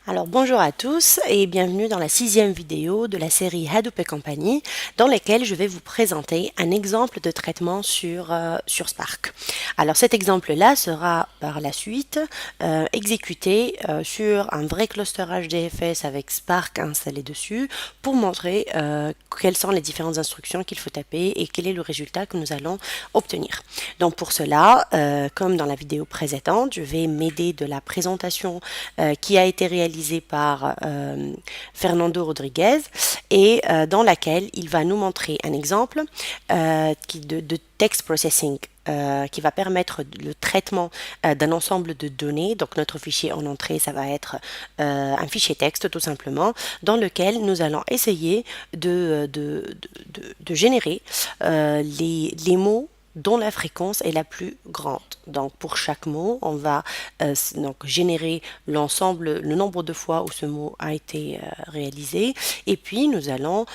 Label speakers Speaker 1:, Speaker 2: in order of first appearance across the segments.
Speaker 1: Alors bonjour à tous et bienvenue dans la 6e vidéo de la série Hadoop et compagnie dans laquelle je vais vous présenter un exemple de traitement sur Spark. Alors cet exemple-là sera par la suite exécuté sur un vrai cluster HDFS avec Spark installé dessus pour montrer quelles sont les différentes instructions qu'il faut taper et quel est le résultat que nous allons obtenir. Donc pour cela, comme dans la vidéo précédente, je vais m'aider de la présentation qui a été réalisée par Fernando Rodriguez et dans laquelle il va nous montrer un exemple de text processing qui va permettre le traitement d'un ensemble de données. Donc notre fichier en entrée, ça va être un fichier texte tout simplement, dans lequel nous allons essayer de générer les mots dont la fréquence est la plus grande. Donc pour chaque mot, on va donc générer l'ensemble, le nombre de fois où ce mot a été réalisé, et puis nous allons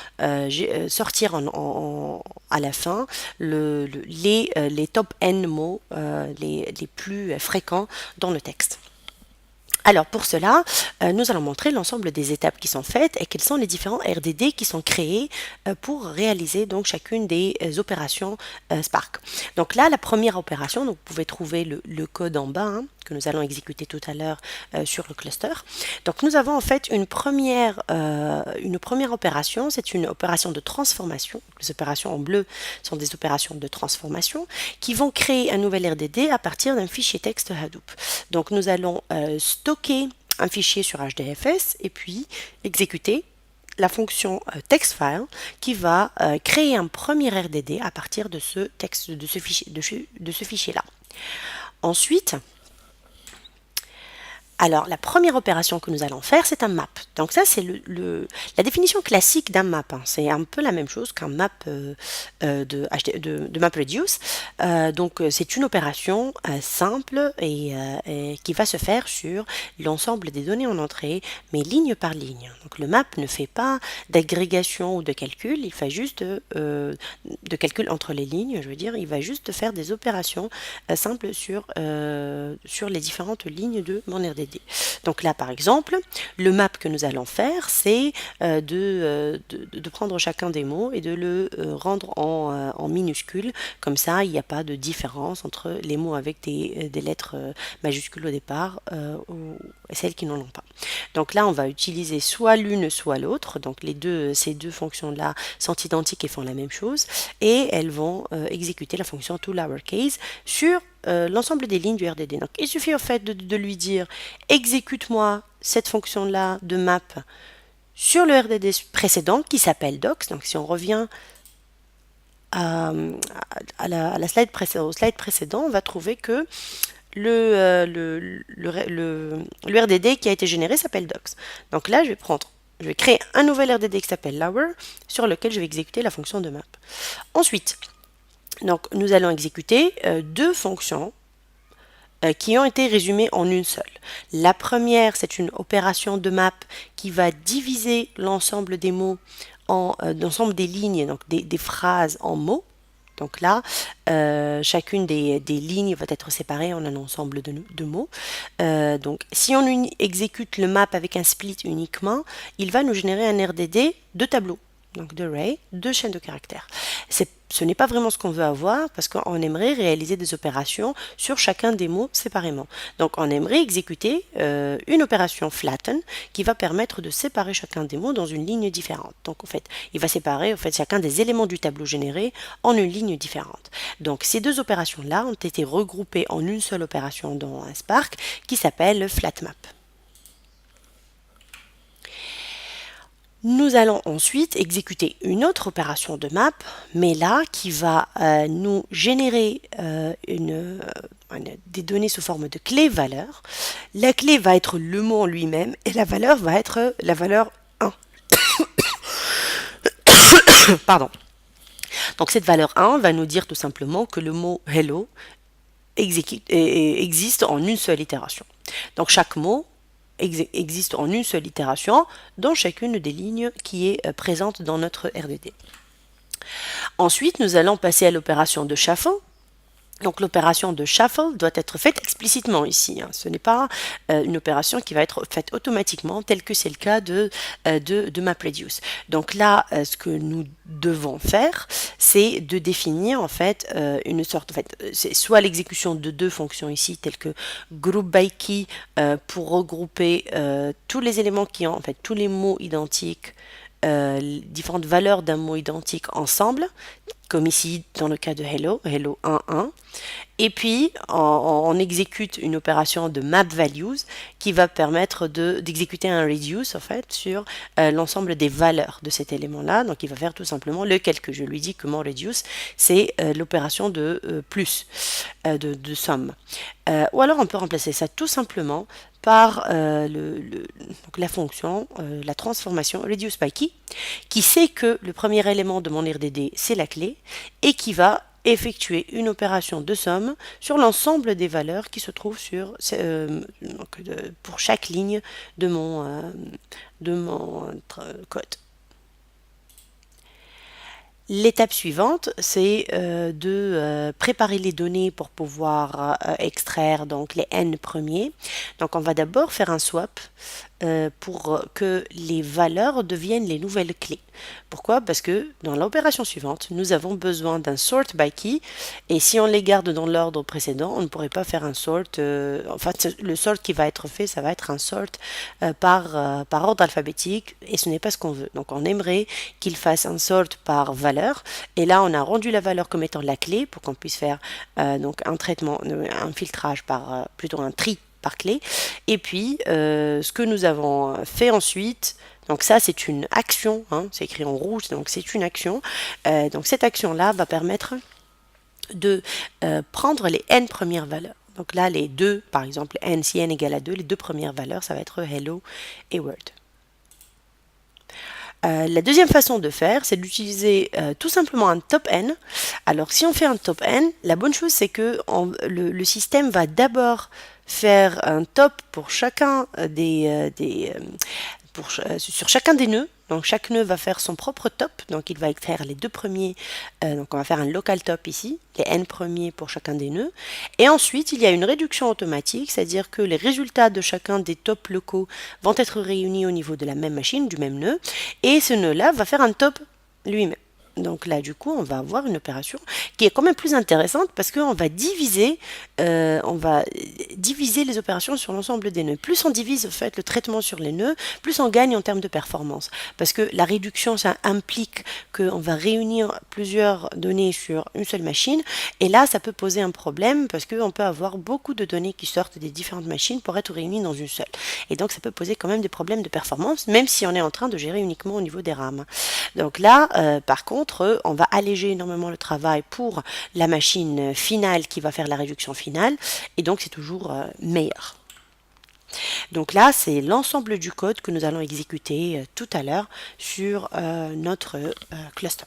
Speaker 1: sortir à la fin les top N mots les plus fréquents dans le texte. Alors pour cela, nous allons montrer l'ensemble des étapes qui sont faites et quels sont les différents RDD qui sont créés pour réaliser donc chacune des opérations Spark. Donc là, la première opération, donc vous pouvez trouver le code en bas hein, que nous allons exécuter tout à l'heure sur le cluster. Donc nous avons en fait une première opération, c'est une opération de transformation. Les opérations en bleu sont des opérations de transformation qui vont créer un nouvel RDD à partir d'un fichier texte Hadoop. Donc nous allons stocker un fichier sur HDFS et puis exécuter la fonction textFile qui va créer un premier RDD à partir de ce texte, de ce fichier-là. Ensuite, alors, la première opération que nous allons faire, c'est un map. Donc ça, c'est la définition classique d'un map. Hein. C'est un peu la même chose qu'un map de MapReduce. Donc, c'est une opération simple et qui va se faire sur l'ensemble des données en entrée, mais ligne par ligne. Donc, le map ne fait pas d'agrégation ou de calcul, il fait juste de calcul entre les lignes, je veux dire, il va juste faire des opérations simples sur les différentes lignes de mon RDD. Donc là, par exemple, le map que nous allons faire, c'est de prendre chacun des mots et de le rendre en minuscules. Comme ça, il n'y a pas de différence entre les mots avec des lettres majuscules au départ et celles qui n'en ont pas. Donc là, on va utiliser soit l'une, soit l'autre. Donc ces deux fonctions-là sont identiques et font la même chose. Et elles vont exécuter la fonction toLowerCase sur l'ensemble des lignes du RDD. Donc, il suffit en fait de lui dire exécute-moi cette fonction-là de map sur le RDD précédent qui s'appelle docs. Donc, si on revient au slide précédent, on va trouver que le RDD qui a été généré s'appelle docs. Donc là, je vais créer un nouvel RDD qui s'appelle lower sur lequel je vais exécuter la fonction de map. Ensuite, donc, nous allons exécuter deux fonctions qui ont été résumées en une seule. La première, c'est une opération de map qui va diviser l'ensemble des mots l'ensemble des lignes, donc des phrases en mots. Donc là, chacune des lignes va être séparée en un ensemble de mots. Donc, si on exécute le map avec un split uniquement, il va nous générer un RDD de tableaux. Donc d'array, de chaînes de caractères. Ce n'est pas vraiment ce qu'on veut avoir parce qu'on aimerait réaliser des opérations sur chacun des mots séparément. Donc on aimerait exécuter une opération flatten qui va permettre de séparer chacun des mots dans une ligne différente. Donc en fait, il va séparer chacun des éléments du tableau généré en une ligne différente. Donc ces deux opérations-là ont été regroupées en une seule opération dans un Spark qui s'appelle flatMap. Nous allons ensuite exécuter une autre opération de map, mais là qui va nous générer des données sous forme de clé valeur. La clé va être le mot en lui-même et la valeur va être la valeur 1. Pardon. Donc cette valeur 1 va nous dire tout simplement que le mot hello existe en une seule itération. Donc chaque mot existe en une seule itération dans chacune des lignes qui est présente dans notre RDD. Ensuite, nous allons passer à l'opération de chafing. Donc l'opération de shuffle doit être faite explicitement ici, hein. Ce n'est pas une opération qui va être faite automatiquement tel que c'est le cas de MapReduce. Donc là, ce que nous devons faire, c'est de définir en fait une sorte, en fait, c'est soit l'exécution de deux fonctions ici, telles que group by key pour regrouper tous les éléments qui ont, en fait, tous les mots identiques, différentes valeurs d'un mot identique ensemble, comme ici dans le cas de hello, hello 1, et puis on exécute une opération de map values qui va permettre d'exécuter un reduce en fait sur l'ensemble des valeurs de cet élément là. Donc il va faire tout simplement le calcul. Je lui dis que mon reduce c'est l'opération de plus, de somme. Ou alors on peut remplacer ça tout simplement par donc la fonction, la transformation reduce by key, qui sait que le premier élément de mon RDD c'est la clé et qui va effectuer une opération de somme sur l'ensemble des valeurs qui se trouvent pour chaque ligne de mon code. L'étape suivante, c'est de préparer les données pour pouvoir extraire donc les n premiers. Donc on va d'abord faire un swap pour que les valeurs deviennent les nouvelles clés. Pourquoi? Parce que dans l'opération suivante, nous avons besoin d'un sort by key et si on les garde dans l'ordre précédent, on ne pourrait pas faire un sort. Enfin, le sort qui va être fait, ça va être un sort par ordre alphabétique et ce n'est pas ce qu'on veut. Donc on aimerait qu'il fasse un sort par valeur et là on a rendu la valeur comme étant la clé pour qu'on puisse faire donc un traitement, un filtrage par plutôt un tri par clé. Et puis, ce que nous avons fait ensuite, donc ça c'est une action, hein, c'est écrit en rouge, donc c'est une action. Donc cette action-là va permettre de prendre les n premières valeurs. Donc là, les deux, par exemple, n, si n égale à 2, les deux premières valeurs, ça va être hello et word. La deuxième façon de faire, c'est d'utiliser tout simplement un top n. Alors si on fait un top n, la bonne chose c'est que le système va d'abord faire un top pour chacun sur chacun des nœuds. Donc chaque nœud va faire son propre top, donc il va extraire les deux premiers, donc on va faire un local top ici, les n premiers pour chacun des nœuds. Et ensuite il y a une réduction automatique, c'est-à-dire que les résultats de chacun des tops locaux vont être réunis au niveau de la même machine, du même nœud, et ce nœud-là va faire un top lui-même. Donc là, du coup, on va avoir une opération qui est quand même plus intéressante parce qu'on va diviser les opérations sur l'ensemble des nœuds. Plus on divise en fait le traitement sur les nœuds, plus on gagne en termes de performance. Parce que la réduction, ça implique qu'on va réunir plusieurs données sur une seule machine. Et là, ça peut poser un problème parce qu'on peut avoir beaucoup de données qui sortent des différentes machines pour être réunies dans une seule. Et donc, ça peut poser quand même des problèmes de performance, même si on est en train de gérer uniquement au niveau des RAM. Donc là, par contre, on va alléger énormément le travail pour la machine finale qui va faire la réduction finale et donc c'est toujours meilleur. Donc là, c'est l'ensemble du code que nous allons exécuter tout à l'heure sur notre cluster.